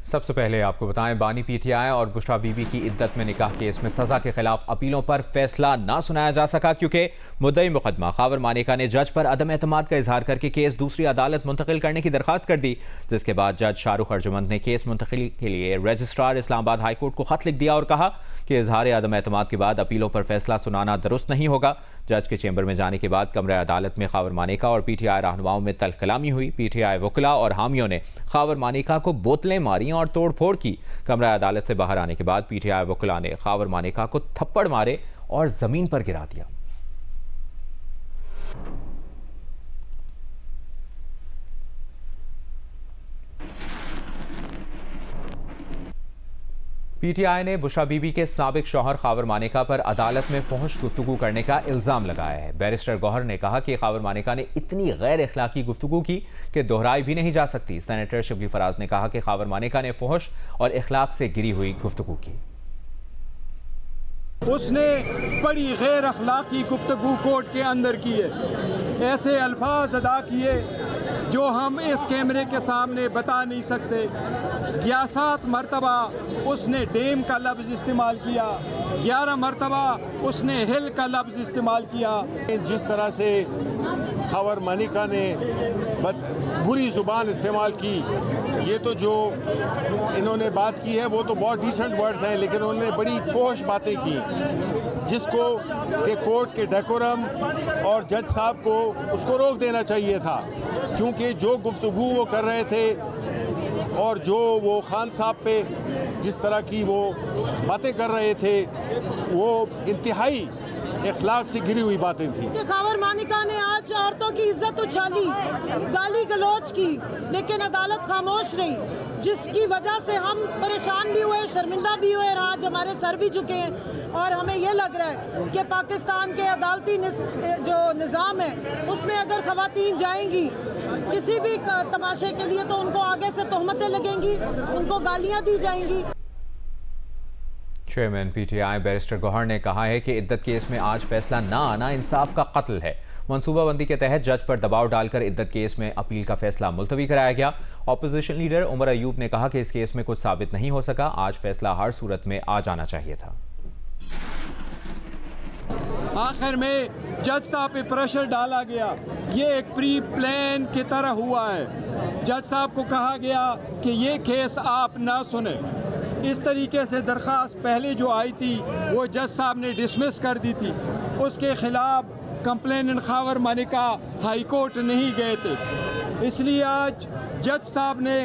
सबसे पहले आपको बताएं, बानी पीटीआई और बुशरा बीबी की इद्दत में निकाह केस में सजा के खिलाफ अपीलों पर फैसला ना सुनाया जा सका क्योंकि मुद्दई मुकदमा खावर मानिका ने जज पर अदम एतमाद का इजहार करके केस दूसरी अदालत मुंतकिल करने की दरखास्त कर दी, जिसके बाद जज शाहरुख अर्जुमंद ने केस मुंतकिली के लिए रजिस्ट्रार इस्लामाबाद हाई कोर्ट को खत लिख दिया और कहा कि इजहार अदम एतमाद के बाद अपीलों पर फैसला सुनाना दुरुस्त नहीं होगा। जज के चैम्बर में जाने के बाद कमरे अदालत में खावर मानिका और पीटीआई रहनुमाओं में तल्ख कलामी हुई। पीटीआई वकला और हामियों ने खावर मानिका को बोतलें मारी और तोड़ फोड़ की। कमरा अदालत से बाहर आने के बाद पीटीआई वकला ने खावर मानिका को थप्पड़ मारे और जमीन पर गिरा दिया। पीटीआई ने बुशरा बीबी के साबिक शौहर खावर मानिका पर अदालत में फहुश गुफ्तगू करने का इल्जाम लगाया है। बैरिस्टर गौहर ने कहा कि खावर मानिका ने इतनी गैर अखलाकी गुफ्तगू की कि दोहराई भी नहीं जा सकती। सेनेटर शिबली फराज ने कहा कि खावर मानिका ने फहुश और इखलाक से गिरी हुई गुफ्तगू की। उसने बड़ी गैर अखलाकी गुफ्तगू कोर्ट के अंदर की है, ऐसे अल्फाज अदा किए जो हम इस कैमरे के सामने बता नहीं सकते। 11 मरतबा उसने डेम का लफ्ज़ इस्तेमाल किया, 11 मरतबा उसने हिल का लफ्ज़ इस्तेमाल किया। जिस तरह से खावर मानिका ने बुरी ज़ुबान इस्तेमाल की, ये तो जो इन्होंने बात की है वो तो बहुत डिसेंट वर्ड्स हैं, लेकिन उन्होंने बड़ी फोश बातें की जिसको कि कोर्ट के डेकोरम और जज साहब को उसको रोक देना चाहिए था, क्योंकि जो गुफ्तगू वो कर रहे थे और जो वो खान साहब पे जिस तरह की वो बातें कर रहे थे वो इंतहाई इखलाक से गिरी हुई बातें थी। खावर मानिका ने आज औरतों की इज्जत उछाली, गाली गलौज की, लेकिन अदालत खामोश रही, जिसकी वजह से हम परेशान भी हुए, शर्मिंदा भी हुए और आज हमारे सर भी झुके हैं। और हमें ये लग रहा है कि पाकिस्तान के अदालती जो निज़ाम है उसमें अगर ख़वातीन जाएंगी किसी भी तमाशे के लिए तो उनको आगे से तोहमतें लगेंगी, उनको गालियाँ दी जाएंगी। चेयरमैन पीटीआई बैरिस्टर गौहर ने कहा है कि इद्दत केस में आज फैसला ना आना इंसाफ का कत्ल है। मनसूबाबंदी के तहत जज पर दबाव डालकर इद्दत केस में अपील का फैसला मुलतवी कराया गया। ऑपोजिशन लीडर उमर अयूब ने कहा कि इस केस में कुछ साबित नहीं हो सका, आज फैसला हर सूरत में आ जाना चाहिए था। आखिर में जज साहब पे प्रेशर डाला गया, ये एक प्री प्लान की तरह हुआ है। जज साहब को कहा गया कि ये केस आप ना सुने। इस तरीके से दरख्वास्त पहले जो आई थी वो जज साहब ने डिसमिस कर दी थी, उसके खिलाफ complainant Khawar Manika high court नहीं गए थे। इसलिए आज जज साहब ने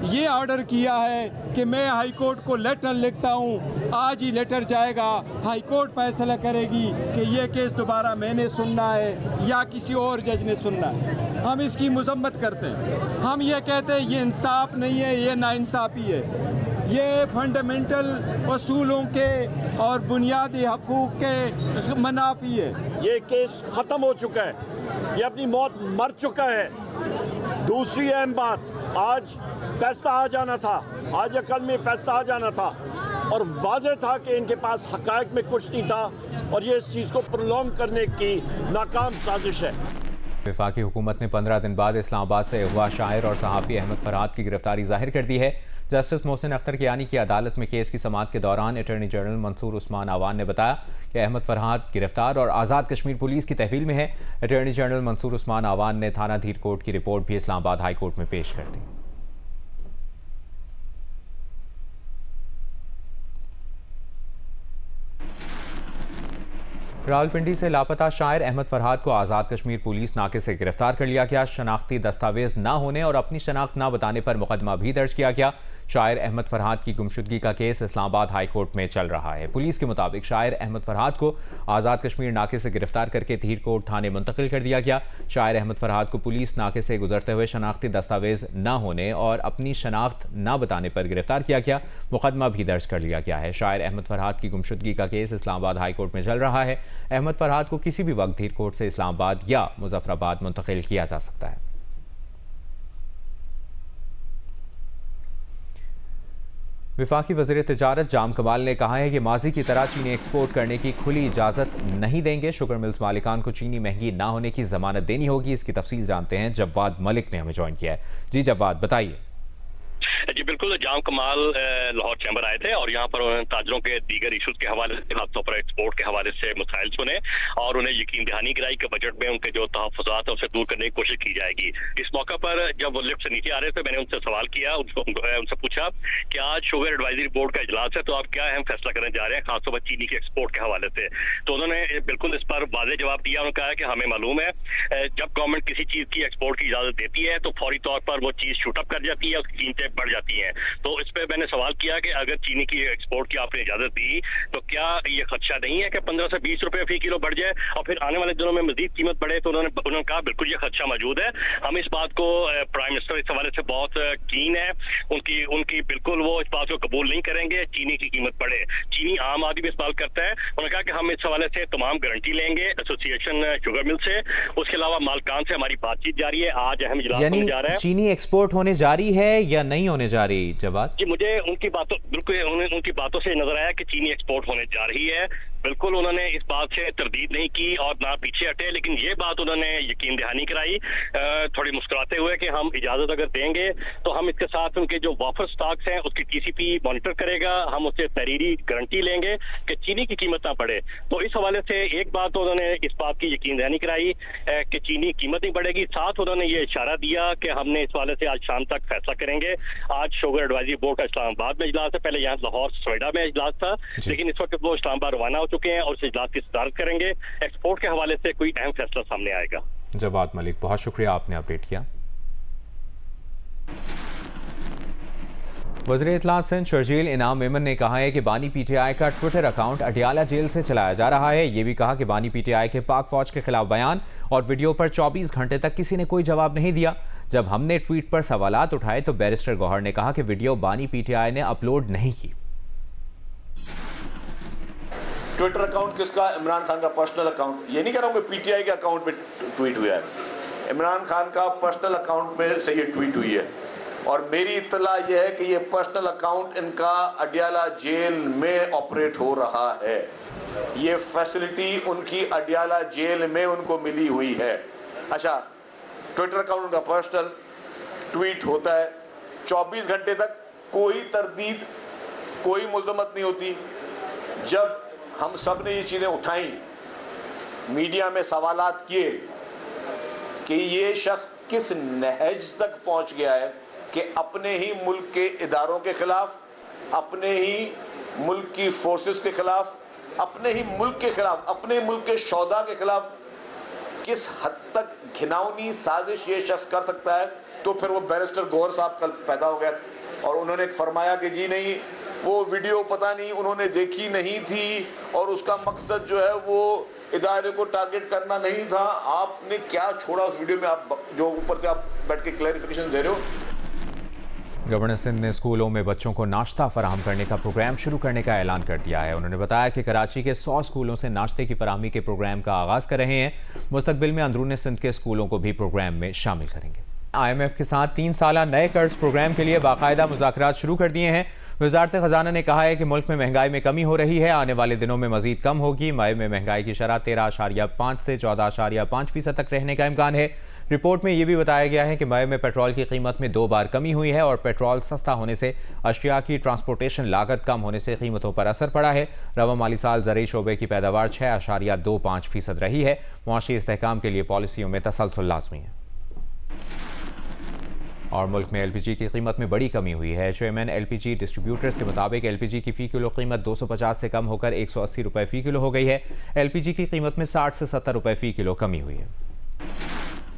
ये ऑर्डर किया है कि मैं हाई कोर्ट को लेटर लिखता हूँ, आज ही लेटर जाएगा, हाई कोर्ट फैसला करेगी कि ये केस दोबारा मैंने सुनना है या किसी और जज ने सुनना है। हम इसकी मजम्मत करते हैं, हम ये कहते हैं ये इंसाफ नहीं है, ये नाइंसाफ़ी है, ये फंडामेंटल असूलों के और बुनियादी हकूक़ के मनाफी है। ये केस ख़त्म हो चुका है, ये अपनी मौत मर चुका है। दूसरी अहम बात, आज फैसला आ जाना था, आज या कल में फैसला आ जाना था और वाज़ेह था कि इनके पास हक़ाइक़ में कुछ नहीं था और ये इस चीज़ को प्रोलॉन्ग करने की नाकाम साजिश है। वफाकी हुकूमत ने 15 दिन बाद इस्लामाबाद से अगवा शायर और सहाफ़ी अहमद फरहाद की गिरफ्तारी जाहिर कर दी है। जस्टिस मोहसिन अख्तर कियानी की अदालत में केस की समाअत के दौरान अटॉर्नी जनरल मंसूर उस्मान आवान ने बताया कि अहमद फरहाद गिरफ्तार और आज़ाद कश्मीर पुलिस की तहवील में है। अटॉर्नी जनरल मंसूर उस्मान आवान ने थाना धीर कोर्ट की रिपोर्ट भी इस्लामाबाद हाई कोर्ट में पेश कर दी। रावलपिंडी से लापता शायर अहमद फरहाद को आज़ाद कश्मीर पुलिस नाके से गिरफ्तार कर लिया गया। शनाख्ती दस्तावेज ना होने और अपनी शनाख्त ना बताने पर मुकदमा भी दर्ज किया गया। शायर अहमद फरहाद की गुमशुदगी का केस इस्लामाबाद हाई कोर्ट में चल रहा है। पुलिस के मुताबिक शायर अहमद फरहाद को आज़ाद कश्मीर नाके से गिरफ्तार करके धीर कोर्ट थाने मुंतकिल कर दिया गया। शायर अहमद फरहाद को पुलिस नाके से गुजरते हुए शनाख्ती दस्तावेज ना होने और अपनी शनाख्त ना बताने पर गिरफ्तार किया गया। मुकदमा भी दर्ज कर लिया गया है। शायर अहमद फरहाद की गुमशुदगी का केस इस्लामाबाद हाई कोर्ट में चल रहा है। अहमद फरहाद को किसी भी वक्त धीर कोर्ट से इस्लामाबाद या मुजफ्फराबाद मुंतकिल किया जा सकता है। वफाकी वज़ीर तिजारत जाम कमाल ने कहा है कि माजी की तरह चीनी एक्सपोर्ट करने की खुली इजाज़त नहीं देंगे। शुगर मिल्स मालिकान को चीनी महंगी ना होने की ज़मानत देनी होगी। इसकी तफसील जानते हैं, जवाद मलिक ने हमें ज्वाइन किया है। जी जवाद, बताइए। जी बिल्कुल, जाम कमाल लाहौर चैम्बर आए थे और यहाँ पर उन्होंने ताजरों के दीगर इशूज के हवाले से, खासतौर पर एक्सपोर्ट के हवाले से मसाइल सुने और उन्हें यकीन दहानी कराई कि बजट में उनके जो तहफ़्फ़ुज़ात है उसे दूर करने की कोशिश की जाएगी। इस मौका पर जब वो लिफ्ट से नीचे आ रहे थे, मैंने उनसे सवाल किया, उनसे पूछा कि आज शुगर एडवाइजरी बोर्ड का इजलास है, तो आप क्या अहम फैसला करने जा रहे हैं, खासतौर पर चीनी के एक्सपोर्ट के हवाले से। तो उन्होंने बिल्कुल इस पर वाज़ेह जवाब दिया। उन्होंने कहा कि हमें मालूम है जब गवर्नमेंट किसी चीज़ की एक्सपोर्ट की इजाज़त देती है तो फौरी तौर पर वो चीज़ शूटअप कर जाती है, उसकी कीमतें बढ़ जाती हैं। तो इस पर मैंने सवाल किया कि अगर चीनी की एक्सपोर्ट की आपने इजाज़त दी तो क्या ये खदशा नहीं है कि 15 से 20 रुपए फी किलो बढ़ जाए और फिर आने वाले दिनों में मजीद कीमत बढ़े। तो उन्होंने कहा बिल्कुल ये खदशा मौजूद है, हम इस बात को, प्राइम मिनिस्टर इस हवाले से बहुत कीन है, उनकी बिल्कुल वो इस बात को कबूल नहीं करेंगे चीनी की कीमत बढ़े। चीनी आम आदमी भी इस बात करता है। उन्होंने कहा कि हम इस हवाले से तमाम गारंटी लेंगे एसोसिएशन शुगर मिल से। उसके अलावा मालकान से हमारी बातचीत जारी है, आज अहम इजलास होने जा रहा है। चीनी एक्सपोर्ट होने जारी है या नहीं होने जा रही? जवाब जी, मुझे उनकी बातों से नजर आया कि चीनी एक्सपोर्ट होने जा रही है। बिल्कुल उन्होंने इस बात से तरदीद नहीं की और ना पीछे हटे, लेकिन ये बात उन्होंने यकीन दहानी कराई थोड़ी मुस्कुराते हुए कि हम इजाजत अगर देंगे तो हम इसके साथ उनके जो वाफर स्टॉक्स हैं उसकी टीसीपी मॉनिटर करेगा, हम उससे तहरीरी गारंटी लेंगे कि चीनी की कीमत ना बढ़े। तो इस हवाले से एक बात तो उन्होंने इस बात की यकीन दहानी कराई कि चीनी कीमत नहीं बढ़ेगी। साथ उन्होंने ये इशारा दिया कि हमने इस हवाले से आज शाम तक फैसला करेंगे। आज शुगर एडवाइजरी बोर्ड का इस्लामाबाद में इजलास है, पहले यहाँ लाहौर सवेडा में इजलास था, लेकिन इस वक्त वो इस्लामाबाद रवाना हो चुके हैं और इस इजलास की सदारत करेंगे। एक्सपोर्ट के हवाले से कोई अहम फैसला सामने आएगा। जवाद मलिक, बहुत शुक्रिया, आपने अपडेट किया। वज़ीर इत्तलात सिंध शर्जील इनाम मेमन ने कहा है कि बानी पीटीआई का ट्विटर अकाउंट अडियाला जेल से चलाया जा रहा है। ये भी कहा कि बानी पीटीआई के पाक फौज के खिलाफ बयान और वीडियो पर 24 घंटे तक किसी ने कोई जवाब नहीं दिया। जब हमने ट्वीट पर सवालात उठाए तो बैरिस्टर गौहर ने कहा कि वीडियो बानी पीटीआई ने अपलोड नहीं की। ट्विटर अकाउंट किसका? इमरान खान का पर्सनल अकाउंट। ये नहीं कह रहा हूँ कि पीटीआई के अकाउंट पे ट्वीट हुआ है, इमरान खान का पर्सनल अकाउंट पे से ये ट्वीट हुई है और मेरी इत्तला ये है कि ये पर्सनल अकाउंट इनका अडियाला जेल में ऑपरेट हो रहा है। ये फैसिलिटी उनकी अडियाला जेल में उनको मिली हुई है। अच्छा, ट्विटर अकाउंट उनका पर्सनल, ट्वीट होता है, 24 घंटे तक कोई तरदीद, कोई मुल्ज़मत नहीं होती। जब हम सब ने ये चीज़ें उठाई, मीडिया में सवालात किए कि ये शख्स किस नहज तक पहुंच गया है कि अपने ही मुल्क के इदारों के खिलाफ, अपने ही मुल्क की फोर्सेस के खिलाफ, अपने ही मुल्क के खिलाफ, अपने मुल्क के शौदा के खिलाफ किस हद तक घिनौनी साजिश ये शख्स कर सकता है। तो फिर वो बैरिस्टर गौहर साहब कल पैदा हो गए और उन्होंने फरमाया कि जी नहीं, वो वीडियो पता नहीं उन्होंने देखी नहीं थी और उसका मकसद जो है वो इदारे को टारगेट करना नहीं था। आपने क्या छोड़ा उस वीडियो में? आप जो ऊपर से आप बैठ के क्लैरिफिकेशन दे रहे हो। गवर्नर सिंध ने स्कूलों में बच्चों को नाश्ता फराहम करने का प्रोग्राम शुरू करने का ऐलान कर दिया है। उन्होंने बताया कि कराची के 100 स्कूलों से नाश्ते की फराहमी के प्रोग्राम का आगाज़ कर रहे हैं। मुस्तकबिल में अंदरूनी सिंध के स्कूलों को भी प्रोग्राम में शामिल करेंगे। IMF के साथ 3 साला नए कर्ज प्रोग्राम के लिए बाकायदा मुज़ाकरात शुरू कर दिए हैं। वज़ारत ख़जाना ने कहा है कि मुल्क में महंगाई में कमी हो रही है, आने वाले दिनों में मज़ीद कम होगी। मई में महंगाई की शरह 13.5 से 14.5% तक रहने का इम्कान है। रिपोर्ट में यह भी बताया गया है कि मई में पेट्रोल की कीमत में 2 बार कमी हुई है और पेट्रोल सस्ता होने से अशिया की ट्रांसपोर्टेशन लागत कम होने से कीमतों पर असर पड़ा है। रवा माली साल ज़रूरी शोबे की पैदावार 6.25% रही है। मुआशी इस्तेहकाम के लिए पॉलिसियों में तसलसल लाज़मी है। और मुल्क में LPG की कीमत में बड़ी कमी हुई है। चेयरमैन LPG डिस्ट्रीब्यूटर्स के मुताबिक LPG की फ़ी किलो कीमत 250 से कम होकर 180 रुपये फ़ी किलो हो गई है। LPG की कीमत में 60 से 70 रुपये फ़ी किलो कमी हुई है।